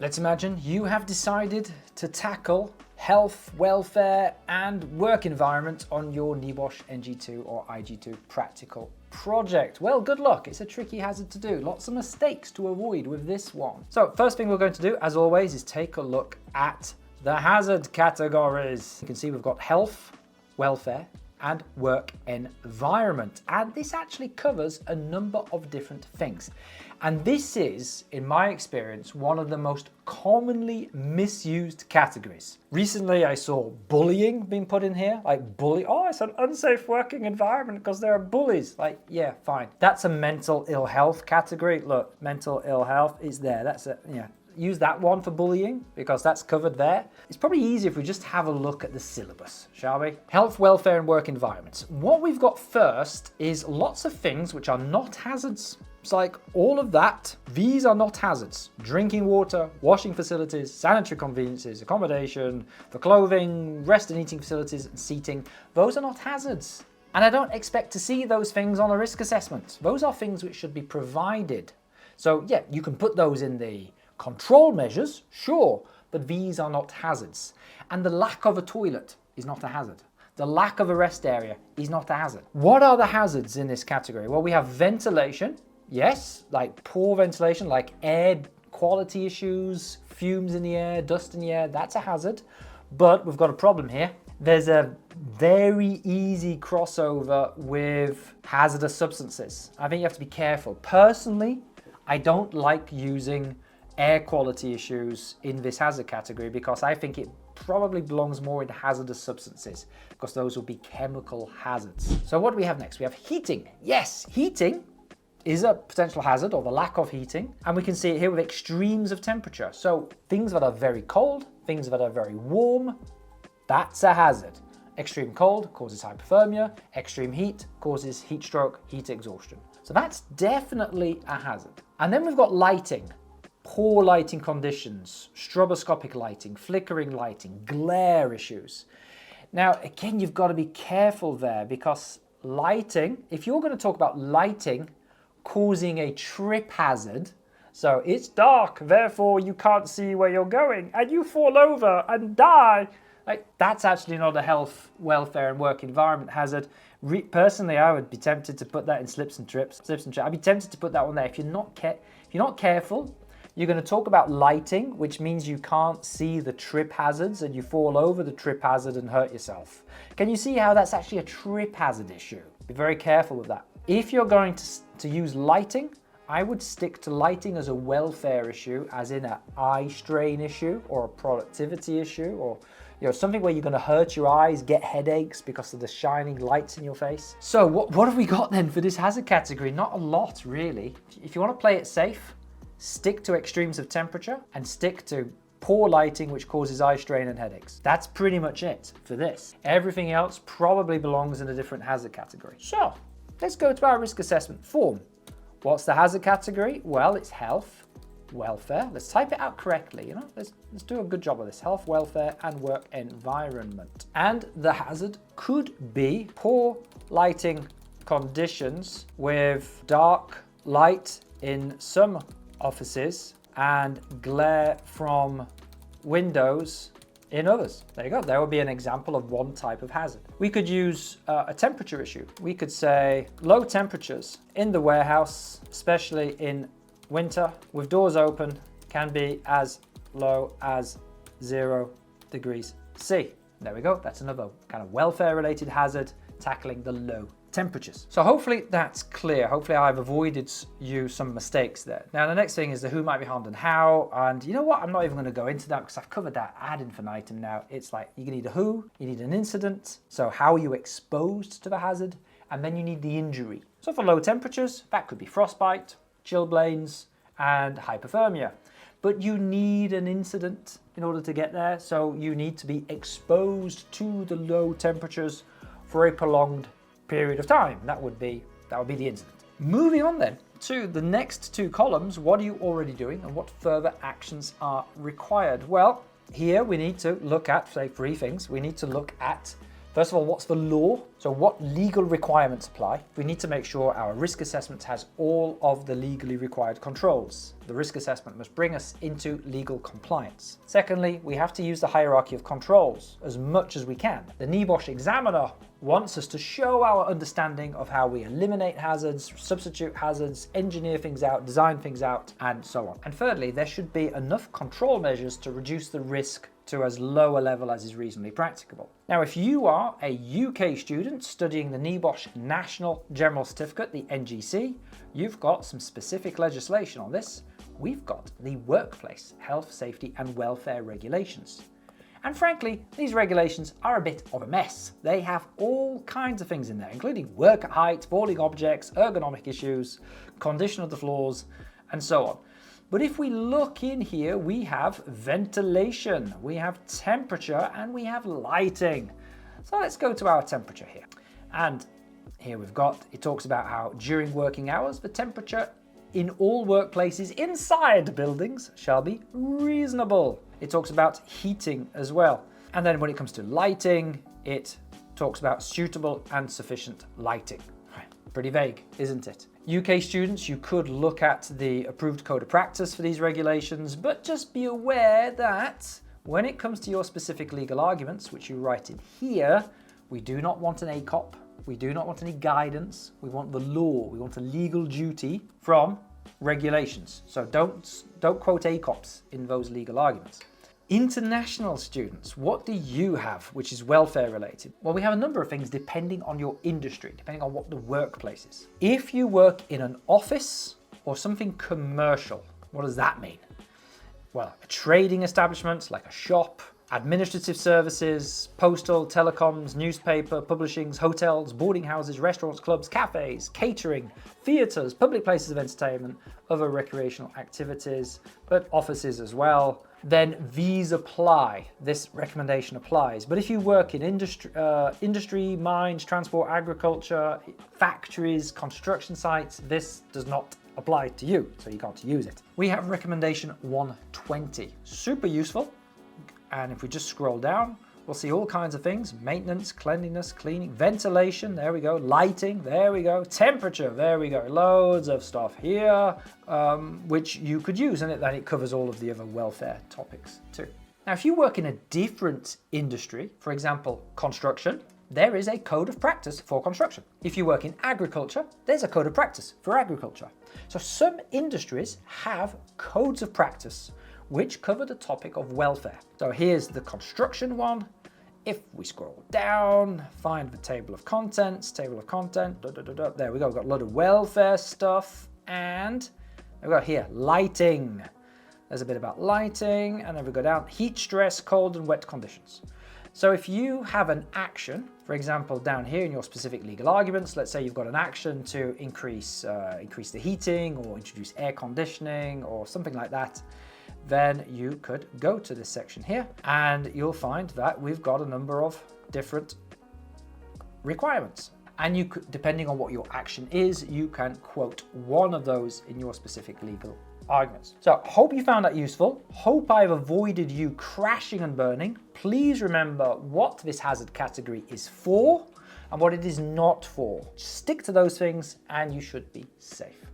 Let's imagine you have decided to tackle health, welfare and work environment on your NEBOSH NG2 or IG2 practical project. Well, good luck. It's a tricky hazard to do. Lots of mistakes to avoid with this one. So first thing we're going to do, as always, is take a look at the hazard categories. You can see we've got health, welfare and work environment. And this actually covers a number of different things. And this is, in my experience, one of the most commonly misused categories. Recently, I saw bullying being put in here, like oh, it's an unsafe working environment because there are bullies. Like, yeah, fine. That's a mental ill health category. Look, mental ill health is there. That's it, yeah. Use that one for bullying because that's covered there. It's probably easier if we just have a look at the syllabus, shall we? Health, welfare and work environments. What we've got first is lots of things which are not hazards. It's like all of that, these are not hazards. Drinking water, washing facilities, sanitary conveniences, accommodation, for clothing, rest and eating facilities and seating, those are not hazards. And I don't expect to see those things on a risk assessment. Those are things which should be provided. So yeah, you can put those in the control measures, sure, but these are not hazards. And the lack of a toilet is not a hazard. The lack of a rest area is not a hazard. What are the hazards in this category? Well, we have ventilation, yes, like poor ventilation, like air quality issues, fumes in the air, dust in the air, that's a hazard. But we've got a problem here. There's a very easy crossover with hazardous substances. I think you have to be careful. Personally, I don't like using air quality issues in this hazard category because I think it probably belongs more in hazardous substances because those will be chemical hazards. So what do we have next? We have heating. Yes, heating is a potential hazard, or the lack of heating, and we can see it here with extremes of temperature. So things that are very cold, things that are very warm, that's a hazard. Extreme cold causes hypothermia, extreme heat causes heat stroke, heat exhaustion. So that's definitely a hazard. And then we've got lighting. Poor lighting conditions, stroboscopic lighting, flickering lighting, glare issues. Now, again, you've got to be careful there because lighting, if you're going to talk about lighting causing a trip hazard, so it's dark, therefore you can't see where you're going and you fall over and die. Like, that's actually not a health, welfare and work environment hazard. Personally, I would be tempted to put that in slips and trips. I'd be tempted to put that one there. If you're not careful, you're going to talk about lighting, which means you can't see the trip hazards and you fall over the trip hazard and hurt yourself. Can you see how that's actually a trip hazard issue? Be very careful with that. If you're going to use lighting, I would stick to lighting as a welfare issue, as in an eye strain issue or a productivity issue, or something where you're going to hurt your eyes, get headaches because of the shining lights in your face. So what have we got then for this hazard category? Not a lot, really. If you want to play it safe, stick to extremes of temperature and stick to poor lighting, which causes eye strain and headaches. That's pretty much it for this. Everything else probably belongs in a different hazard category. So let's go to our risk assessment form. What's the hazard category? Well, it's health, welfare. Let's type it out correctly, Let's do a good job of this. Health, welfare and work environment. And the hazard could be poor lighting conditions with dark light in some offices and glare from windows in others. There you go. There would be an example of one type of hazard. We could use a temperature issue. We could say low temperatures in the warehouse, especially in winter, with doors open, can be as low as 0 degrees C. There we go. That's another kind of welfare related hazard, tackling the low temperatures. So hopefully that's clear. Hopefully I've avoided you some mistakes there. Now the next thing is the who might be harmed and how, and you know what, I'm not even going to go into that because I've covered that ad infinitum now. It's like you need a who, you need an incident, so how are you exposed to the hazard, and then you need the injury. So for low temperatures, that could be frostbite, chilblains and hypothermia. But you need an incident in order to get there, so you need to be exposed to the low temperatures for a prolonged period of time. That would be the incident. Moving on then to the next two columns, what are you already doing and what further actions are required? Well, here we need to look at, say, three things. We need to look at, first of all, what's the law? So what legal requirements apply? We need to make sure our risk assessment has all of the legally required controls. The risk assessment must bring us into legal compliance. Secondly, we have to use the hierarchy of controls as much as we can. The NEBOSH examiner wants us to show our understanding of how we eliminate hazards, substitute hazards, engineer things out, design things out, and so on. And thirdly, there should be enough control measures to reduce the risk to as low a level as is reasonably practicable. Now, if you are a UK student studying the NEBOSH National General Certificate, the NG2, you've got some specific legislation on this. We've got the Workplace Health, Safety and Welfare Regulations. And frankly, these regulations are a bit of a mess. They have all kinds of things in there, including work at height, falling objects, ergonomic issues, condition of the floors, and so on. But if we look in here, we have ventilation, we have temperature, and we have lighting. So let's go to our temperature here. And here we've got, it talks about how during working hours, the temperature in all workplaces inside buildings shall be reasonable. It talks about heating as well. And then when it comes to lighting, it talks about suitable and sufficient lighting. Pretty vague, isn't it? UK students, you could look at the approved code of practice for these regulations, but just be aware that when it comes to your specific legal arguments, which you write in here, we do not want an ACOP, we do not want any guidance, we want the law, we want a legal duty from regulations. So don't quote ACOPs in those legal arguments. International students, what do you have which is welfare related? Well, we have a number of things depending on your industry, depending on what the workplace is. If you work in an office or something commercial, what does that mean? Well, a trading establishment like a shop, administrative services, postal, telecoms, newspaper, publishings, hotels, boarding houses, restaurants, clubs, cafes, catering, theatres, public places of entertainment, other recreational activities, but offices as well, then these apply. This recommendation applies. But if you work in industry, mines, transport, agriculture, factories, construction sites, this does not apply to you, so you can't use it. We have recommendation 120, super useful. And if we just scroll down, we'll see all kinds of things: maintenance, cleanliness, cleaning, ventilation, there we go, lighting, there we go, temperature, there we go, loads of stuff here, which you could use, and then it covers all of the other welfare topics too. Now, if you work in a different industry, for example, construction, there is a code of practice for construction. If you work in agriculture, there's a code of practice for agriculture. So some industries have codes of practice which cover the topic of welfare. So here's the construction one. If we scroll down, find the table of contents, there we go, we've got a lot of welfare stuff, and we've got here, lighting. There's a bit about lighting, and then we go down, heat stress, cold and wet conditions. So if you have an action, for example, down here in your specific legal arguments, let's say you've got an action to increase the heating or introduce air conditioning or something like that, then you could go to this section here and you'll find that we've got a number of different requirements. And you could, depending on what your action is, you can quote one of those in your specific legal arguments. So hope you found that useful. Hope I've avoided you crashing and burning. Please remember what this hazard category is for and what it is not for. Stick to those things and you should be safe.